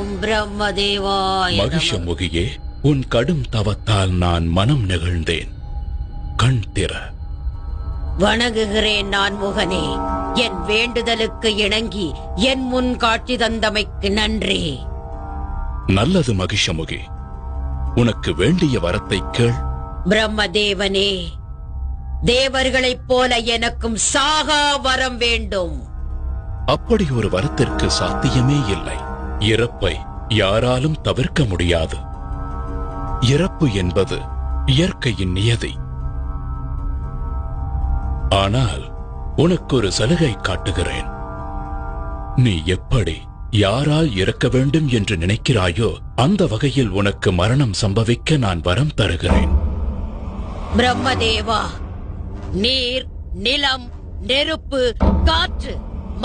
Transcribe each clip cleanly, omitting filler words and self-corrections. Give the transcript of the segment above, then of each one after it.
ஓம் பிரம்மதேவாய நமः. மகிஷமுகியே, உன் கடும் தவத்தால் நான் மனம் நெகிழ்ந்தேன். கண் திற. வணங்குகிறேன் நான் முகனே. என் வேண்டுதலுக்கு இணங்கி என் முன் காட்சி தந்தமைக்கு நன்றி. நல்லது மகிஷமுகி, உனக்கு வேண்டிய வரத்தை கேள். பிரம்மதேவனே, தேவர்களைப் போல எனக்கும் சாகா வரம் வேண்டும். அப்படி ஒரு வரத்திற்கு சாத்தியமே இல்லை. இறப்பை யாராலும் தவிர்க்க முடியாது. இறப்பு என்பது இயற்கையின் நியதி. ஆனால் உனக்கு ஒரு சலுகை காட்டுகிறேன். நீ எப்படி யாரால் இறக்க வேண்டும் என்று நினைக்கிறாயோ அந்த வகையில் உனக்கு மரணம் சம்பவிக்க நான் வரம் தருகிறேன். பிரம்மதேவா, நீர், நிலம், நெருப்பு, காற்று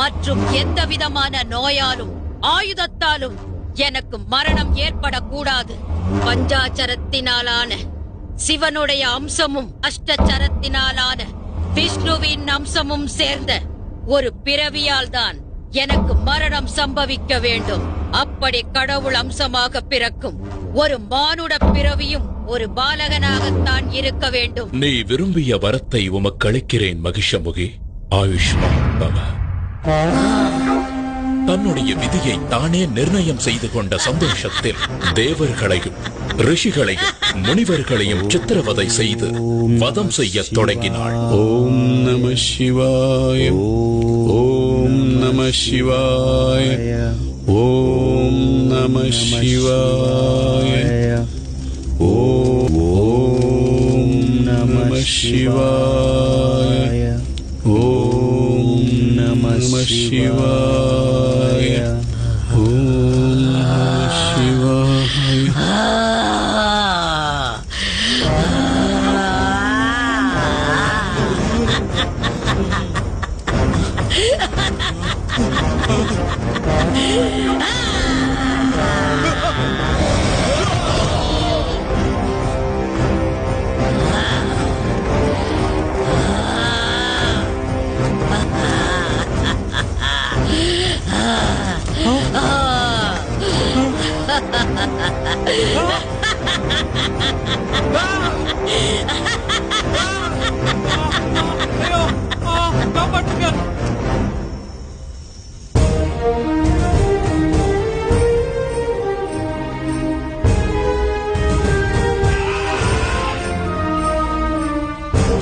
மற்றும் எந்த விதமான நோயாலும் ஆயுதத்தாலும் எனக்கு மரணம் ஏற்படக்கூடாது. பஞ்சாச்சரத்தினாலான சிவனுடைய அம்சமும் அஷ்டச்சரத்தினாலான விஷ்ணுவின் அம்சமும் சேர்ந்த ஒரு பிறவியால் தான் எனக்கு மரணம் சம்பவிக்க வேண்டும். அப்படி கடவுள் அம்சமாக பிறக்கும் ஒரு மானுட பிறவியும் ஒரு பாலகனாகத்தான் இருக்க வேண்டும். நீ விரும்பிய வரத்தை உமக்கு அளிக்கிறேன் மகிஷமுகி. ஆயுஷ்மான் பவ. தன்னுடைய விதியை தானே நிர்ணயம் செய்து கொண்ட சந்தோஷத்தில் தேவர்களையும் ரிஷிகளையும் முனிவர்களையும் சித்திரவதை செய்து வதம் செய்ய தொடங்கினாள். ஓம் நம சிவாய. ஓம் நம சிவாய. ஓம் நம சிவாய. ஓம் நம சிவாய. ஓம் நம சிவாய. ஓம் நம சிவாய.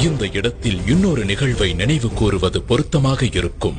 இந்த இடத்தில் இன்னொரு நிகழ்வை நினைவு கூறுவது பொருத்தமாக இருக்கும்.